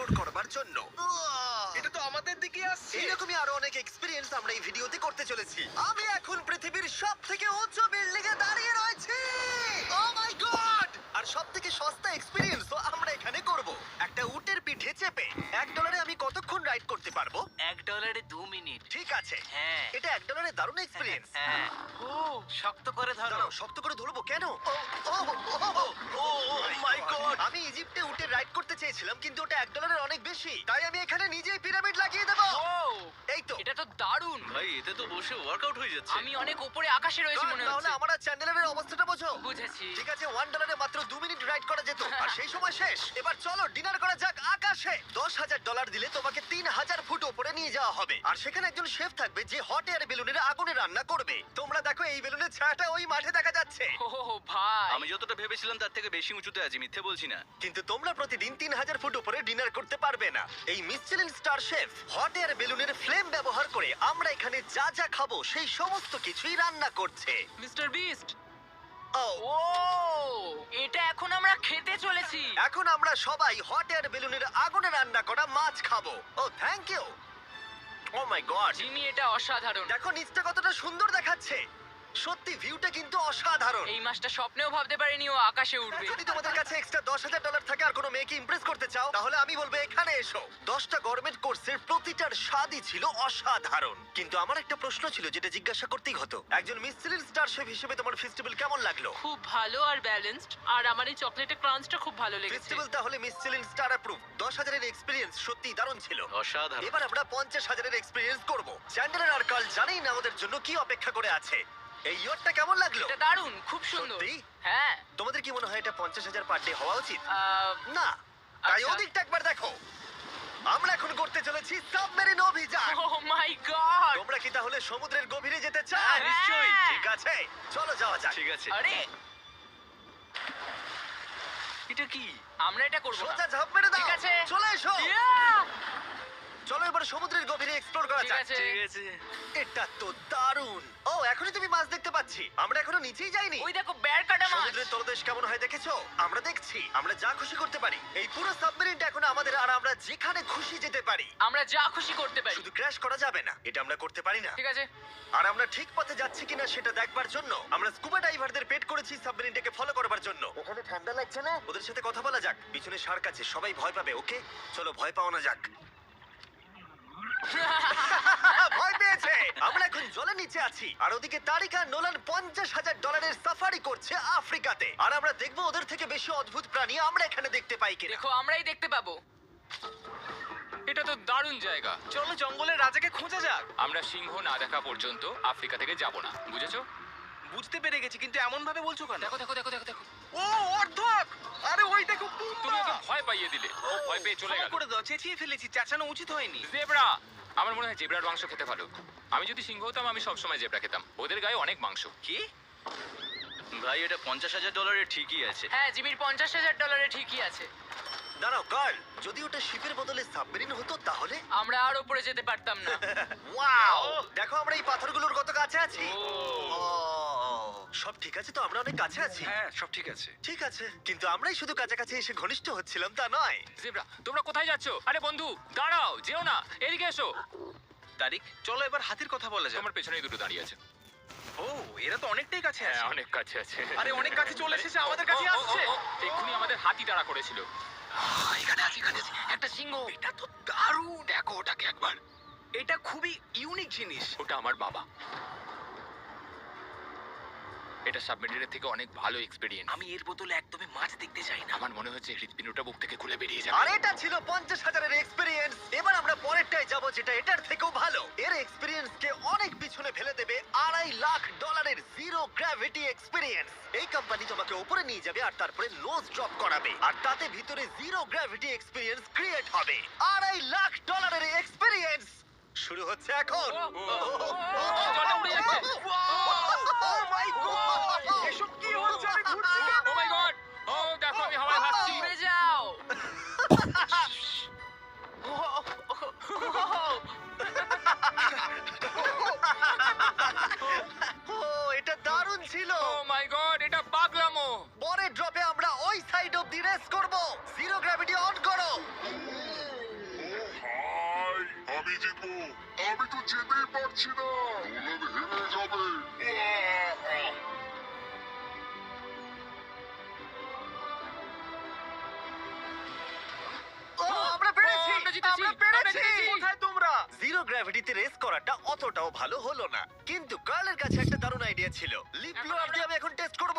Explore করবার জন্য। এটা তো আমাদের দিকে আসছে। এইরকমই আরো অনেক এক্সপিরিয়েন্স আমরা এই ভিডিওতে করতে চলেছি। আমি এখন পৃথিবীর সবথেকে উঁচু বিল্ডিং এ দাঁড়িয়ে রয়েছি। ও মাই গড! আর সবথেকে সস্তা এক্সপিরিয়েন্সও আমরা এখানে করব। একটা উটের পিঠে চেপে $1 আমি কতক্ষণ রাইড করতে পারবো? $1 2 মিনিট। ঠিক আছে, হ্যাঁ। এটা $1 দারুণ এক্সপিরিয়েন্স। হ্যাঁ। ও শক্ত করে ধরো। দাঁড়াও, শক্ত করে ধরবো কেন? ও মাই গড! আমি ইজিপ্টে উটে রাইড করতে চেয়েছিলাম, কিন্তু ওটা $1 অনেক বেশি। তাই আমি এখানে নিজেই পিরামিড লাগিয়ে দেবো। ও এই তো। এটা তো দারুণ। ভাই এতে তো বসে ওয়ার্কআউট হয়ে যাচ্ছে। আমি অনেক উপরে আকাশে রয়েছি মনে তাহলে হচ্ছে। আমার আর চ্যান্ডেলের অবস্থাটা বোঝো। বুঝেছি। ঠিক আছে, $1 মাত্র 2 মিনিট রাইড করা যেত, আর সেই সময় শেষ। এবার চলো ডিনার করা যাক আকাশে। $10,000 দিলে তোমাকে 3000 ফুট উপরে নিয়ে যাওয়া হবে, আর সেখানে একজন শেফ থাকবে যে হট এয়ার বেলুনের আগুনে রান্না করবে। তোমরা দেখো, এই বেলুনের ছায়াটা ওই মাঠে দেখা যাচ্ছে। ও ভাই। আমি যতটা ভেবেছিলাম তার থেকে বেশি উঁচুতে আছি, মিথ্যে বলছি না। কিন্তু তোমরা প্রতিদিন 3000 ফুট উপরে ডিনার করতে পারবে না। এই Michelin star chef hot air বেলুনের ফ্লেম ব্যবহার করে আমরা এখানে যা যা খাবো সেই সমস্ত কিছুই রান্না করছে। Mister beast. ও ও এটা এখন আমরা খেতে চলেছি। এখন আমরা সবাই হট এয়ার বেলুনের আগুনে রান্না করা মাছ খাবো। Oh thank you. Oh my God, Jimmy এটা অসাধারণ। দেখো নিচটা কতটা সুন্দর দেখাচ্ছে। সত্যি ভিউটা কিন্তু অসাধারণ। এই মাসটা স্বপ্নেও ভাবতে পারিনি ও আকাশে উঠবে। যদি তোমাদের কাছে এক্সট্রা $10,000 থাকে আর কোনো মেয়েকে ইমপ্রেস করতে চাও, তাহলে আমি বলবো এখানে এসো। 10টা গভর্নমেন্ট কোর্সের প্রতিটার স্বাদই ছিল অসাধারণ। কিন্তু আমার একটা প্রশ্ন ছিল যেটা জিজ্ঞাসা করতেই হতো, একজন মিচেলিন স্টার শেফ হিসেবে তোমার ফেস্টিভ্যাল কেমন লাগলো? খুব ভালো আর ব্যালেন্সড, আর আমার এই চকলেটের ক্রাঞ্চটা খুব ভালো লেগেছে। ফেস্টিভ্যাল তাহলে মিচেলিন স্টার অ্যাপ্রুভ। 10,000 এর এক্সপিরিয়েন্স সত্যি দারুণ ছিল। অসাধারণ। এবার আমরা 50,000 এর এক্সপিরিয়েন্স করব। চ্যান্ডেলার আর কার্ল জানেই না আমাদের জন্য কি অপেক্ষা করে আছে। এই ইয়ারটা কেমন লাগলো? এটা দারুণ, খুব সুন্দর। সত্যি? হ্যাঁ। তোমাদের কি মনে হয় এটা 50,000 পার ডে হওয়া উচিত? না, তাই আচ্ছা। ওদিকটা একবার দেখো। আমরা এখন করতে চলেছি সাবমেরিন অভিযান। ও মাই গড। তোমরা কি তাহলে সমুদ্রের গভীরে যেতে চাও? হ্যাঁ, নিশ্চয়ই। ঠিক আছে, চলো যাওয়া যাক। ঠিক আছে। আরে এটা কি? আমরা এটা করব না। সোজা ঝাঁপ মেরে দাও। ঠিক আছে। চলে এসো। Yeah! চলো এবার সমুদ্রের গভীরে এক্সপ্লোর করা ঠিক যাক। আছে। ঠিক আছে। এটা তো দারুণ। ও, এখনই তুমি মাছ দেখতে পাচ্ছি। আমরা এখনো নিচেই যাইনি। ওই দেখো বের কাটা মাছ। সমুদ্রের তলদেশ কেমন হয় দেখেছো? আমরা দেখছি, আমরা যা খুশি করতে পারি। এই পুরো সাবমেরিনটা এখন আমাদের, আর আমরা যেখানে খুশি যেতে পারি। আমরা যা খুশি করতে পারি। শুধু ক্র্যাশ করা যাবে না, এটা আমরা করতে পারি না। ঠিক আছে। আর আমরা ঠিক পথে যাচ্ছি কিনা সেটা দেখবার জন্য আমরা স্কুবা ডাইভারদের পেড করেছি সাবমেরিনটাকে ফলো করবার জন্য। ওখানে ঠান্ডা লাগছে না? ওদের সাথে কথা বলা যাক। পিছনে শার্ক আছে, সবাই ভয় পাবে। ওকে, চলো ভয় পাওয়া না যাক। ভয় পেয়েছে। আমরা এখন জলের নিচে আছি, আর ওদিকে তারিকা নোলান $50,000 সাফারি করছে আফ্রিকাতে। আর আমরা দেখবো ওদের থেকে বেশি অদ্ভুত প্রাণী আমরা এখানে দেখতে পাই কিনা। দেখো আমরাই দেখতে পাবো। এটা তো দারুণ জায়গা। চলো জঙ্গলের রাজাকে খোঁজা যাক। আমরা সিংহ না দেখা পর্যন্ত আফ্রিকা থেকে যাব না, বুঝেছো? বুঝতে পেরে গেছি, কিন্তু এমন ভাবে বলছো কেন? দেখো দেখো দেখো দেখো দেখো। ও অর্ধক! আরে ওই দেখো তুমি ওকে ভয় পাইয়ে দিলে, ও ভয় পেয়ে চলে গেল। করে দাও, চেঁচিয়ে ফেলেছি, চেঁচানো উচিত হয়নি। জেব্রা, আমার মনে হয় জেব্রার মাংস খেতে ভালো। আমি যদি সিংহ হতাম আমি সবসময় জেব্রা খেতাম, ওদের গায়ে অনেক মাংস। কি? ভাই এটা $50,000 ঠিকই আছে। হ্যাঁ, জিমির $50,000 ঠিকই আছে। দাঁড়াও কার্ল, যদি ওটা শিপের বদলে সাবমেরিন হতো তাহলে? আমরা আর উপরে যেতে পারতাম না। ওয়াও, দেখো আমরা এই পাথরগুলোর কত কাছে আছি। ও। ও, সব ঠিক আছে তো? আমরা অনেক কাছে আছি। হ্যাঁ, সব ঠিক আছে। ঠিক আছে, কিন্তু আমরাই শুধু কাছাকাছি এসে ঘনিষ্ঠ হচ্ছিলাম তা নয়। জেব্রা, তোমরা কোথায় যাচ্ছো? আরে বন্ধু দাঁড়াও, যেও না, এদিকে এসো। তারিক, চলো এবার হাতির কথা বলা যাক। তোমার পেছনেই দুটো দাঁড়িয়ে আছে। ও, এরা তো অনেকটাই কাছে হ্যাঁ, আছে। অনেক কাছে আছে। আরে অনেক কাছে চলে এসেছে, আমাদের কাছে আসছে। এক্ষুনি আমাদের হাতি তাড়া করেছিল। এখানে আছে, একটা সিংহ। এটা তো দারুণ, দেখো ওটাকে একবার। এটা খুবই ইউনিক জিনিস। ওটা আমার বাবা। এটা সাবমেরিনের থেকে অনেক ভালো এক্সপেরিয়েন্স। আমি এর বদলে একদমই মাছ দেখতে চাই না। আমার মনে হচ্ছে হৃৎপিণ্ডটা বুক থেকে খুলে বেরিয়ে আর যাবে। এটা ছিল 50,000 এর এক্সপেরিয়েন্স। এবার আমরা পরেরটায় যাব, যেটা এটার থেকেও ভালো। এর এক্সপেরিয়েন্স কে অনেক পিছনে ফেলে দেবে। $2.5 লাখ জিরো গ্র্যাভিটি এক্সপেরিয়েন্স। এই কোম্পানি তোমাকে উপরে নিয়ে যাবে আর তারপরে নোজ ড্রপ করাবে, আর তাতে ভিতরে জিরো গ্র্যাভিটি এক্সপেরিয়েন্স ক্রিয়েট হবে। $2.5 লাখ এক্সপেরিয়েন্স শুরু হচ্ছে এখন। জলটা উড়ে যাচ্ছে। Oh my God! এসব কি হচ্ছে? আমি ঘুরছি কেন? ও মাই গড! ও দেখো আমি হাওয়ায় ভাসছি। উড়ে যাও। ও, এটা দারুণ ছিল। ও মাই গড, এটা পাগলামো। পরের ড্রপে আমরা ওই সাইড অফ দি রেস করব। জিরো গ্র্যাভিটি অন করো। আমি তো যেতেই পারছি না, নোলান হেরে যাবে। ও, আমরা পেরেছি, আমরা জিতেছি, আমরা পেরেছি। আমরা জিতেছি। কোথায় তোমরা? জিরো গ্র্যাভিটিতে রেস করাটা অতটাও ভালো হলো না, কিন্তু কার্লের কাছে একটা দারুণ আইডিয়া ছিল। লিপ ব্লোয়ার দিয়ে আমি এখন টেস্ট করব।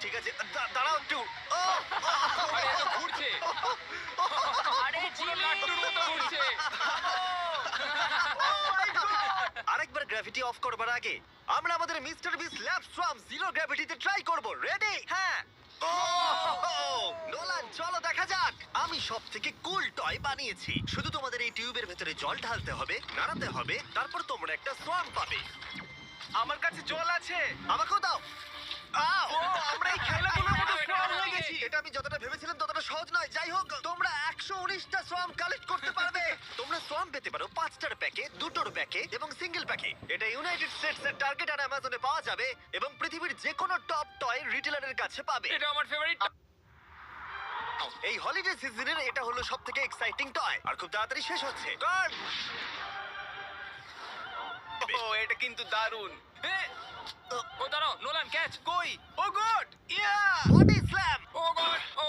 ঠিক আছে, দাঁড়াও একটু। ও, আরে এ তো ঘুরছে, আরে পুরো লাট্টুর মতো ঘুরছে। আরেকবার গ্র্যাভিটি অফ করবার আগে আমরা আমাদের মিস্টার বিস ল্যাব সোয়াম জিরো গ্র্যাভিটিতে ট্রাই করব। রেডি? হ্যাঁ। নোলান, চলো দেখা যাক। আমি সব থেকে কুল টয় বানিয়েছি। শুধু তোমাদের এই টিউবের ভেতরে জল ঢালতে হবে, নাড়াতে হবে, তারপর তোমরা একটা সোয়াম পাবে। আমার কাছে জল আছে। আমাকেও দাও। আও! আমরা এই খেলাগুলোর মতো এটা সোয়াম হয়ে আমাকে। গেছি। এটা আমি যতটা ভেবেছিলাম ততটা সহজ নয়। যাই হোক, তোমরা 119টা সোয়াম কালেক্ট করতে পারবে। তোমরা সোয়াম পেতে পারো 5টার প্যাকে, 2টোর প্যাকে এবং সিঙ্গেল প্যাকে। এটা ইউনাইটেড স্টেটস এর টার্গেট আর অ্যামাজনে পাওয়া যাবে এবং পৃথিবীর যে কোনো টপ টয় রিটেলারের কাছে পাবে। এটা আমার ফেভারিট। এই হলিডে সিজনের এটা হলো সবথেকে এক্সাইটিং টয় আর খুব তাড়াতাড়ি শেষ হচ্ছে। গার্ড! ও, এটা কিন্তু দারুণ। ও দাঁড়াও, নোলান ক্যাচ। কই? Oh God! Yeah! Body slam! Oh God, oh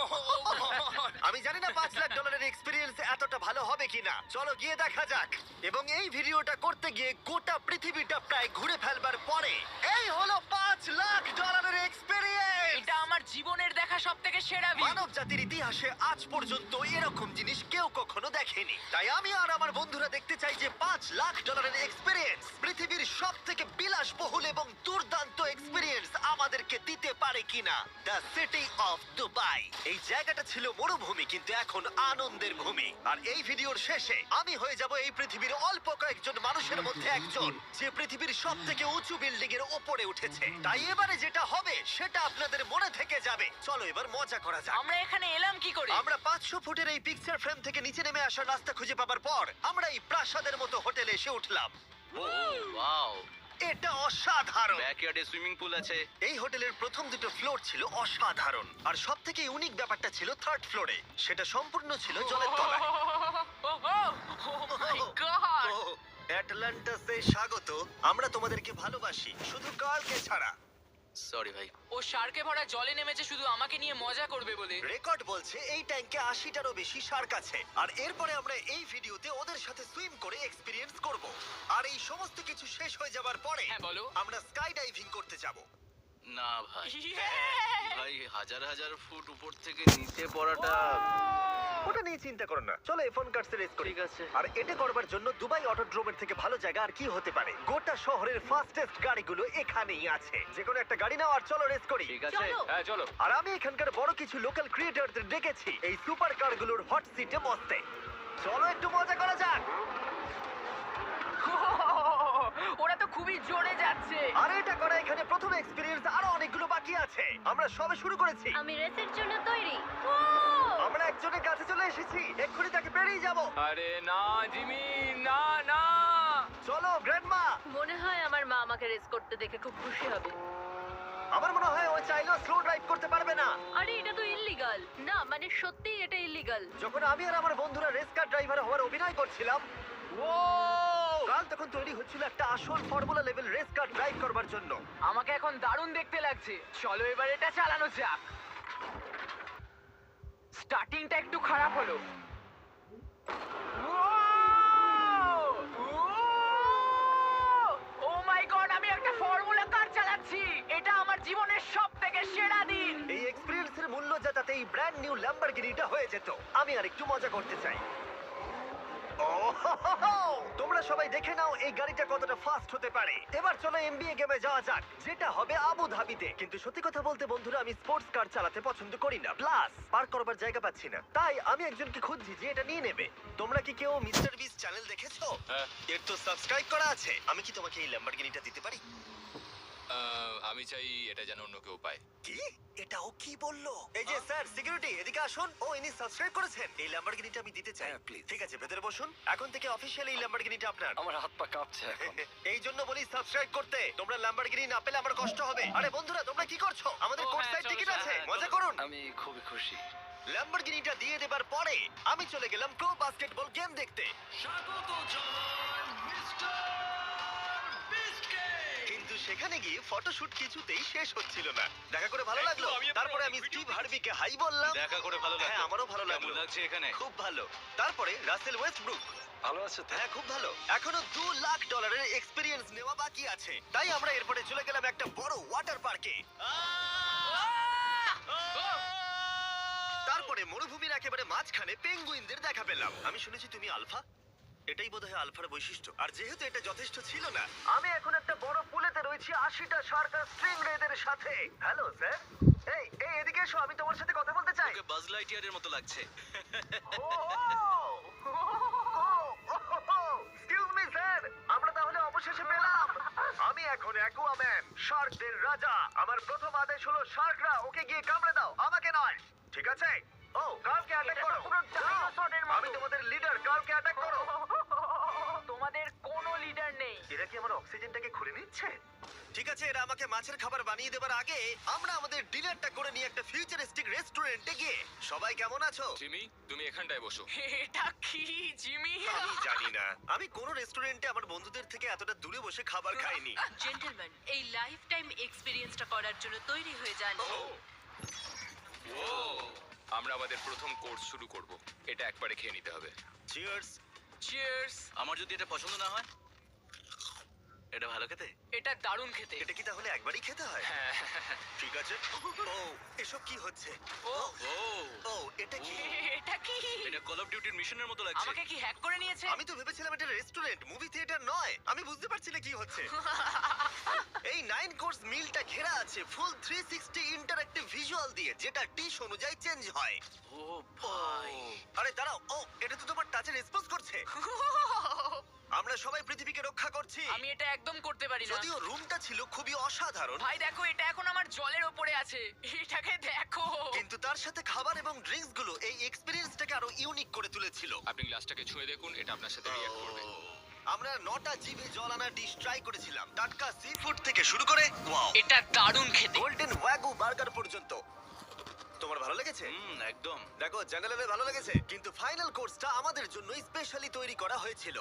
God. আমি জানি না $5 লাখ এক্সপেরিয়েন্স এতটা ভালো হবে কিনা। চলো গিয়ে দেখা যাক। এবং এই ভিডিওটা করতে গিয়ে গোটা পৃথিবীটা প্রায় ঘুরে ফেলবার পরে এই হলো $5 লাখ এক্সপেরিয়েন্স। এটা আমার জীবনের দেখা সবথেকে সেরা ভিউ। মানব জাতির ইতিহাসে আজ পর্যন্ত এরকম জিনিস কেউ কখনো দেখেনি। তাই আমি আর আমার বন্ধুরা দেখতে চাই যে $5 লাখ এক্সপেরিয়েন্স পৃথিবীর সব থেকে বিলাসবহুল এবং দুর্দান্ত এক্সপেরিয়েন্স আমাদেরকে দিতে পারে কিনা। The city of Dubai. এই জায়গাটা ছিল মরুভূমি, কিন্তু এখন আনন্দের ভূমি। আর এই ভিডিওর শেষে আমি হয়ে যাব এই পৃথিবীর অল্প কয়েকজন মানুষের মধ্যে একজন, যে পৃথিবীর সব থেকে উঁচু বিল্ডিং এর ওপরে উঠেছে। তাই এবারে যেটা হবে সেটা আপনাদের মনে থেকে যাবে। চলো এবার মজা করা যাক। আমরা এখানে এলাম কি করে? আমরা 500 ফুটের এই পিকচার ফ্রেম থেকে নিচে নেমে আসার রাস্তা খুঁজে পাবার পর আমরা এই প্রাসাদের মতো হোটেলে এসে উঠলাম। ও ওয়াও, এটা অসাধারণ। ব্যাকইয়ার্ডে সুইমিং পুল আছে। এই হোটেলের প্রথম দুটো ফ্লোর ছিল অসাধারণ, আর সব থেকে ইউনিক ব্যাপারটা ছিল থার্ড ফ্লোরে। সেটা সম্পূর্ণ ছিল জলের তলায়। ও মাই গড! ও, অ্যাটলান্টাসে স্বাগত। আমরা তোমাদেরকে ভালোবাসি, শুধু কার্লকে ছাড়া। সরি ভাই। ও শার্কে ভরা জলে নেমেছে শুধু আমাকে নিয়ে মজা করবে বলে। রেকর্ড বলছে এই ট্যাঙ্কে 80টারও বেশি শার্ক আছে। আর এরপরে আমরা এই ভিডিওতে ওদের সাথে সুইম করে এক্সপেরিয়েন্স করব। আর এই সমস্ত কিছু শেষ হয়ে যাবার পরে হ্যাঁ, বলো। আমরা স্কাই ডাইভিং করতে যাব। না ভাই, Yeah! ভাই হাজার হাজার ফুট উপর থেকে নিচে পড়াটা। ওটা নিয়ে চিন্তা করো না, চলো ফোন কার্ডসে রেস করি। ঠিক আছে। আর এটা করবার জন্য দুবাই অটোড্রোমের থেকে ভালো জায়গা আর কি হতে পারে। গোটা শহরের ফাস্টেস্ট গাড়িগুলো এখানেই আছে। যে কোনো একটা গাড়ি নাও আর চলো রেস করি। ঠিক আছে। হ্যাঁ চলো। আর আমি এখানকার বড় কিছু লোকাল ক্রিয়েটরদের ডেকেছি এই সুপার কারগুলোর হট সিটে বসতে। চলো একটু মজা করা যাক। ওরা তো খুবই জোরে যাচ্ছে। আর এটা করা এখানে প্রথম এক্সপেরিয়েন্স, আরো অনেকগুলো বাকি আছে। আমরা সবে শুরু করেছি। আমি রেসের জন্য তৈরি। আমরা একজনের কাছে চলে এসেছি, এক্ষুনি তাকে পেরিয়ে যাব। আরে না জিমি, না না। চলো গ্র্যান্ডমা। মনে হয় আমার মা আমাকে রেস করতে দেখে খুব খুশি হবে। আমার মনে হয় ও চাইলেও স্লো ড্রাইভ করতে পারবে না। আরে এটা তো ইল্লিগাল। না মানে সত্যিই এটা ইল্লিগাল। যখন আমি আর আমার বন্ধুরা রেস কার ড্রাইভার হওয়ার অভিনয় করছিলাম, কাল তখন তৈরি হচ্ছিল একটা আসল formula level race car drive করবার জন্য। আমাকে এখন দারুণ দেখতে লাগছে। চলো এবার এটা চালানো যাক। স্টার্টিংটা একটু খারাপ হলো। ও মাই গড, আমি একটা ফর্মুলা কার চালাচ্ছি। এটা আমার জীবনের সবথেকে সেরা দিন। এই এক্সপেরিয়েন্সের মূল্য যা, তাতে এই ব্র্যান্ড নিউ ল্যাম্বরগিনিটা হয়ে যেত। আমি আর একটু মজা করতে চাই। তোমরা সবাই দেখে নাও এই গাড়িটা কতটা ফাস্ট হতে পারে। এবার চলো এমবিএ গেমে যাওয়া যাক, যেটা হবে আবু ধাবিতে। কিন্তু সত্যি কথা বলতে বন্ধুরা, আমি স্পোর্টস কার চালাতে পছন্দ করি না, প্লাস পার্ক করবার জায়গা পাচ্ছি না। তাই আমি একজনকে খুঁজছি যে এটা নিয়ে নেবে। তোমরা কি কেউ মিস্টার বিস চ্যানেল দেখেছো? হ্যাঁ। এর তো সাবস্ক্রাইব করা আছে। আমি কি তোমাকে এই ল্যাম্বরগিনিটা দিতে পারি? আমি চাই এটা যেন অন্য কেউ পায়। কি? এটাও কি বললো? এই যে স্যার, সিকিউরিটি এদিকে আসুন। ও ইনি সাবস্ক্রাইব করেছেন। এই ল্যাম্বরগিনিটা আমি দিতে চাই। প্লিজ। ঠিক আছে, ভেতরে বসুন। এখন থেকে অফিশিয়ালি এই ল্যাম্বরগিনিটা আপনার। আমার হাত পা কাঁপছে এখন। এই জন্য বলি সাবস্ক্রাইব করতে। তোমরা ল্যাম্বরগিনি না পেলে আমার কষ্ট হবে। আরে বন্ধুরা, তোমরা কি করছো? আমাদের কোর্স সাইড টিকিট আছে, মজা করুন। আমি খুবই খুশি। ল্যাম্বরগিনিটা দিয়ে দেবার পরে আমি চলে গেলাম প্রো বাস্কেটবল গেম দেখতে। স্বাগত জানান মিস্টার কিন্তু সেখানে গিয়ে ফটোশুট কিছুতেই শেষ হচ্ছিল না। দেখা করে ভালো লাগলো। তারপরে আমি স্টিভ হার্ভিকে হাই বললাম। দেখা করে ভালো লাগলো। হ্যাঁ, আমারও ভালো লাগলো। কেমন লাগছে এখানে? খুব ভালো। তারপরে রাসেল ওয়েস্টব্রুক। ভালো আছে তো? হ্যাঁ, খুব ভালো। এখনো $2 লাখ এক্সপেরিয়েন্স নেওয়া বাকি আছে। তাই আমরা এরপরে চলে গেলাম একটা বড় ওয়াটার পার্কে। তারপরে মরুভূমির একেবারে মাঝখানে পেঙ্গুইনদের দেখা পেলাম। আমি শুনেছি তুমি আলফা। এটাই বোধহয় আলফার বৈশিষ্ট্য। আর যেহেতু এটা যথেষ্ট ছিল না, আমি এখন একটা বড় পুলেতে রয়েছি 80টা শার্ক আর স্ট্রিংরেদের সাথে। Hello sir. এই এদিকে এসো, আমি তোমার সাথে কথা বলতে চাই। ওকে বাজ লাইটইয়ারের মতো লাগছে। এক্সকিউজ মি স্যার, আমরা তাহলে অবশেষে পেলাম। আমি এখন অ্যাকুয়াম্যান, শার্কদের রাজা। আমার প্রথম আদেশ হলো শার্করা ওকে গিয়ে কামড়ে দাও, আমাকে নয়। ঠিক আছে? ও, কার্লকে অ্যাটাক করো। আমি তোমাদের লিডার, কার্লকে অ্যাটাক করো। তোমাদের কোনো লিডার নেই। এরা কি আমার অক্সিজেনটাকে খুলে নিচ্ছে? ঠিক আছে, এরা আমাকে মাছের খাবার বানিয়ে দেবার আগে আমরা আমাদের ডিনারটা করে নিয়ে একটা ফিউচারিস্টিক রেস্টুরেন্টে গিয়ে। সবাই কেমন আছো? জিমি, তুমি এখানটায় বসো। এটা কি জিমি? আমি জানি না, আমি কোন রেস্টুরেন্টে আমার বন্ধুদের থেকে এতটা দূরে বসে খাবার খাইনি। জেন্টলম্যান, এই লাইফ টাইম এক্সপিরিয়েন্সটা করার জন্য তৈরি হয়ে যান। আমরা আমাদের প্রথম কোর্স শুরু করব। এটা একবারে খেয়ে নিতে হবে। চিয়ার্স। চিয়ার্স। আমার যদি এটা পছন্দ না হয়? এটা ভালো খেতে? এটা দারুণ খেতে। এটা কি তাহলে একবারই খেতে হয়? হ্যাঁ, ঠিক আছে। ও, এসব কি হচ্ছে? ও ও, এটা কি? এটা কি? এটা কল অফ ডিউটির মিশনের মতো লাগছে। আমাকে কি হ্যাক করে নিয়েছে? আমি তো ভেবেছিলাম এটা রেস্টুরেন্ট, মুভি থিয়েটার নয়। আমি বুঝতে পারছি না কি হচ্ছে। এই 9 কোর্স মিলটা ঘেরা আছে ফুল 360 ইন্টারঅ্যাক্টিভ ভিজুয়াল দিয়ে, যেটা ডিশ অনুযায়ী চেঞ্জ হয়। ও ভাই, আরে দাঁড়াও, ও এটা তো তোমার টাচে রেসপন্স করছে। আমরা সবাই পৃথিবীকে রক্ষা করছি। আমি এটা একদম করতে পারি না। যদিও রুমটা ছিল খুবই অসাধারণ, ভাই দেখো, এটা এখন আমার জলের ওপরে আছে। এটাকে দেখো। কিন্তু তার সাথে খাবার এবং ড্রিঙ্কস গুলো এই এক্সপেরিয়েন্সটাকে আরো ইউনিক করে তুলেছিল। আপনি গ্লাসটাকে ছুঁয়ে দেখুন, এটা আপনার সাথে রিঅ্যাক্ট করবে। আমরা 9টা জিভে জল আনা ডিশ ট্রাই করেছিলাম, টাটকা সি ফুড থেকে শুরু করে ওয়াও, এটা দারুণ খেতে। গোল্ডেন ওয়াগু বার্গার পর্যন্ত। তোমার ভালো লেগেছে? একদম। দেখো, জেনারেলের ভালো লেগেছে, কিন্তু ফাইনাল কোর্সটা আমাদের জন্য স্পেশালি তৈরি করা হয়েছিল।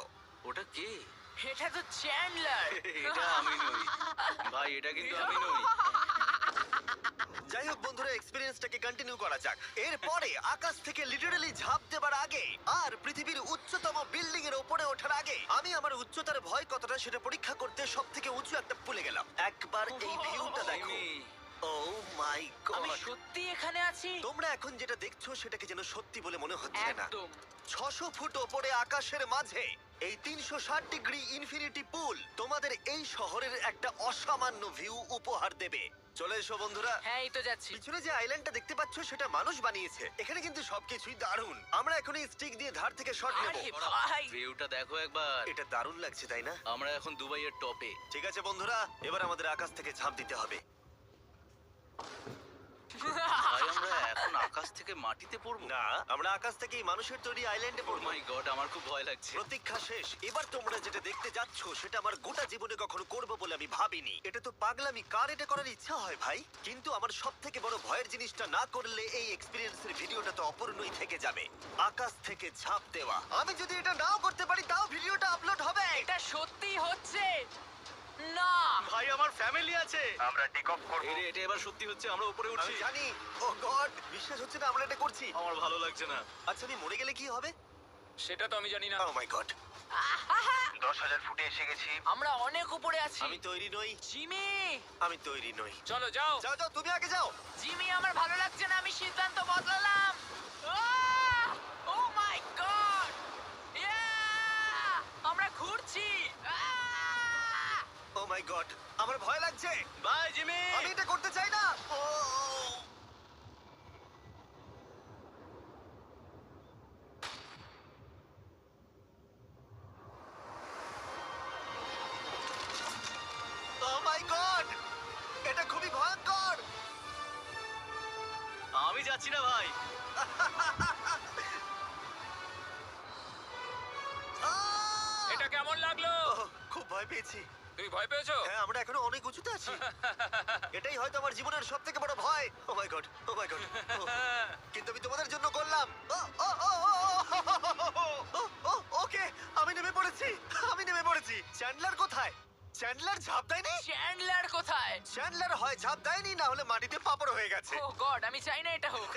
ওটা কে? এটা তো চ্যান্ডলার। এটা আমি নই ভাই, এটা কিন্তু আমি নই। যাই হোক বন্ধুরা, এক্সপেরিয়েন্সটাকে কন্টিনিউ করা যাক। এরপরে আকাশ থেকে লিটারালি ঝাঁপ দেবার আগে আর পৃথিবীর উচ্চতম বিল্ডিং এর উপরে ওঠার আগে আমি আমার উচ্চতার ভয় কতটা সেটা পরীক্ষা করতে সবথেকে উঁচু একটা পুলে গেলাম। একবার এই ভিউটা দেখো। জিমি, ও মাই আমি গড! সত্যি এখানে আছি। তোমরা এখন যেটা দেখছো সেটাকে যেন সত্যি বলে মনে হচ্ছে না। একদম। 600 ফুট ওপরে আকাশের মাঝে এই 360 ডিগ্রি ইনফিনিটি পুল তোমাদের এই শহরের একটা অসামান্য ভিউ উপহার দেবে। চলে এসো বন্ধুরা। হ্যাঁ, এই তো যাচ্ছি। পিছনে যে আইল্যান্ডটা দেখতে পাচ্ছ সেটা মানুষ বানিয়েছে। এখানে কিন্তু সবকিছুই দারুণ। আমরা এখন এই স্টিক দিয়ে ধার থেকে শট নেব। আরে ভাই, ভিউটা দেখো একবার। এটা দারুণ লাগছে, তাই না? আমরা এখন দুবাইয়ের টপে। ঠিক আছে বন্ধুরা, এবার আমাদের আকাশ থেকে ঝাঁপ দিতে হবে। ভাই, আমরা এখন আকাশ থেকে মাটিতে পড়বো? না, আমরা আকাশ থেকেই মানুষের তৈরি আইল্যান্ডে ও পড়বো। মাই গড, আমার খুব ভয় লাগছে। প্রতীক্ষা শেষ। এবার তোমরা যেটা দেখতে যাচ্ছ সেটা আমার গোটা জীবনে কখনো করবো বলে আমি ভাবিনি। এটা তো পাগলামি, কার এটা করার ইচ্ছা হয় ভাই? কিন্তু আমার সব থেকে বড় ভয়ের জিনিসটা না করলে এই এক্সপিরিয়েন্সের ভিডিওটা তো অপূর্ণই থেকে যাবে। আকাশ থেকে ঝাঁপ দেওয়া। আমি যদি এটা নাও করতে পারি তাও ভিডিওটা আপলোড হবে। এটা সত্যি হচ্ছে না। ভাই, আমার ফ্যামিলি আছে। আমরা টেক অফ করব। এটা এবার সত্যি হচ্ছে, আমরা উপরে আমি উঠছি। জানি। ও গড, বিশ্বাস হচ্ছে না আমরা এটা করছি। আমার ভালো লাগছে না। আচ্ছা, আমি মরে গেলে কি হবে? সেটা তো আমি জানি না। ও মাই গড। 10,000 ফুটে এসে গেছি। আমরা অনেক উপরে আছি। আমি তৈরি নই। জিমি, আমি তৈরি নই। চলো যাও। যাও যাও, তুমি আগে যাও। জিমি, আমার ভালো লাগছে না। আমি সিদ্ধান্ত বদলালাম। ও মাই গড! আমরা ঘুরছি। ও মাই গড, আমার ভয় লাগছে। Bye Jimmy. আমি এটা করতে চাই না। ও মাই গড, এটা খুবই ভয়ঙ্কর। আমি যাচ্ছি না ভাই। এটা কেমন লাগলো? খুব ভয় পেয়েছি। তুমি ভয় পেয়েছো? হ্যাঁ, আমরা এখনো অনেক উঁচুতে আছি। এটাই হয়তো আমার জীবনের সব থেকে বড় ভয়। ও my god, O my god. কিন্তু আমি তোমাদের জন্য করলাম। ওকে, আমি নেমে পড়েছি। আমি নেমে পড়েছি। চ্যান্ডলার কোথায়? চ্যান্ডলার ঝাঁপ দেয়নি? চ্যান্ডলার কোথায়? চ্যান্ডলার হয় ঝাঁপ দেয়নি, না হলে মাটিতে পাপড় হয়ে গেছে। ও গড, আমি চাই না এটা হোক।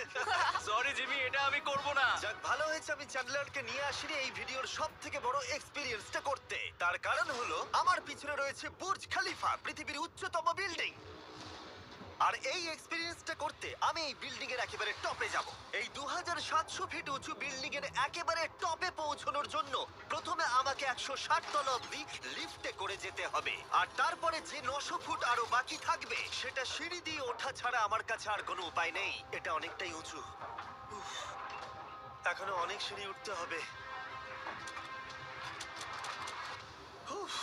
সরি জিমি, এটা আমি করব না। যাক, ভালো হয়েছে আমি চ্যান্ডলারকে নিয়ে আসিনি এই ভিডিওর সব থেকে বড় এক্সপিরিয়েন্সটা করতে। তার কারণ হলো আমার পিছনে রয়েছে বুর্জ খলিফা, পৃথিবীর উচ্চতম বিল্ডিং। আর এই এক্সপিরিয়েন্সটা করতে আমি এই বিল্ডিং এর একেবারে টপে যাব। এই 2700 ফিট উঁচু বিল্ডিং এর একেবারে টপে পৌঁছানোর জন্য প্রথমে আমাকে 160 তলা অব্দি লিফটে করে যেতে হবে, আর তারপরে যে 900 ফুট আরো বাকি থাকবে সেটা সিঁড়ি দিয়ে ওঠা ছাড়া আমার কাছে আর কোনো উপায় নেই। এটা অনেকটাই উঁচু। উফ, এখনো অনেক সিঁড়ি উঠতে হবে। উফ,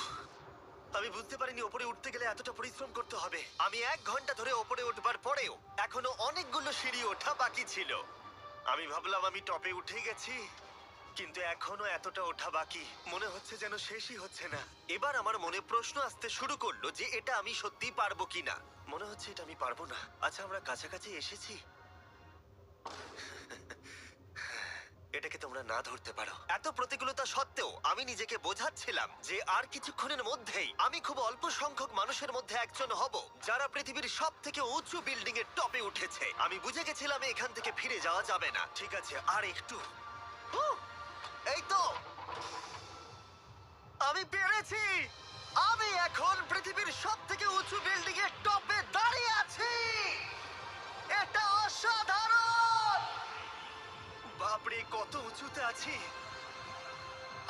আমি বুঝতে পারিনি ওপরে উঠতে গেলে এতটা পরিশ্রম করতে হবে। আমি 1 ঘন্টা ধরে ওপরে উঠবার পরেও এখনো অনেকগুলো সিঁড়ি ওঠা বাকি ছিল। আমি ভাবলাম আমি টপে উঠে গেছি, কিন্তু এখনো এতটা ওঠা বাকি। মনে হচ্ছে যেন শেষই হচ্ছে না। এবার আমার মনে প্রশ্ন আসতে শুরু করলো যে এটা আমি সত্যিই পারবো কিনা। মনে হচ্ছে এটা আমি পারবো না। আচ্ছা, আমরা কাছাকাছি এসেছি। এটাকে তোমরা না ধরতে পারো। এত প্রতিকূলতা সত্ত্বেও আমি নিজেকে বোঝাচ্ছিলাম যে আর কিছুক্ষণের মধ্যেই আমি খুব অল্প সংখ্যক মানুষের মধ্যে একজন হব যারা পৃথিবীর সব থেকে উঁচু বিল্ডিং এর টপে উঠেছে। আমি বুঝে গেছিলাম এখান থেকে ফিরে যাওয়া যাবে না। ঠিক আছে, আর একটু। উহ, এই তো, আমি পেরেছি। আমি এখন পৃথিবীর সব থেকে উঁচু বিল্ডিং এর টপে দাঁড়িয়ে আছি। এটা অসাধারণ। বাপরে, কত উঁচুতে আছি!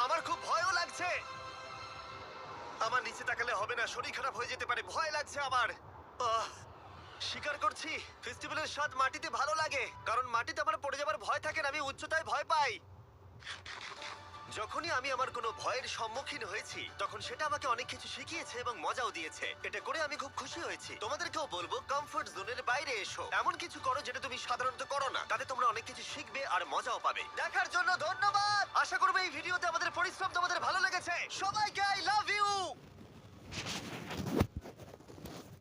আমার খুব ভয়ও লাগছে। আমার নিচে তাকালে হবে না, শরীর খারাপ হয়ে যেতে পারে। ভয় লাগছে আমার। স্বীকার করছি, ফেস্টিভ্যালের স্বাদ মাটিতে ভালো লাগে, কারণ মাটিতে আমার পড়ে যাবার ভয় থাকে না। আমি উচ্চতায় ভয় পাই। যখনই আমি আমার কোনো ভয়ের সম্মুখীন হয়েছি তখন সেটা আমাকে অনেক কিছু শিখিয়েছে এবং মজাও দিয়েছে। এটা করে আমি খুব খুশি হয়েছি। তোমাদেরকেও বলবো কমফোর্ট জোনের বাইরে এসো, এমন কিছু করো যেটা তুমি সাধারণত করো না। তাতে তোমরা অনেক কিছু শিখবে আর মজাও পাবে। দেখার জন্য ধন্যবাদ। আশা করবো এই ভিডিওতে আমাদের পরিশ্রম তোমাদের ভালো লেগেছে। সবাইকে আই লাভ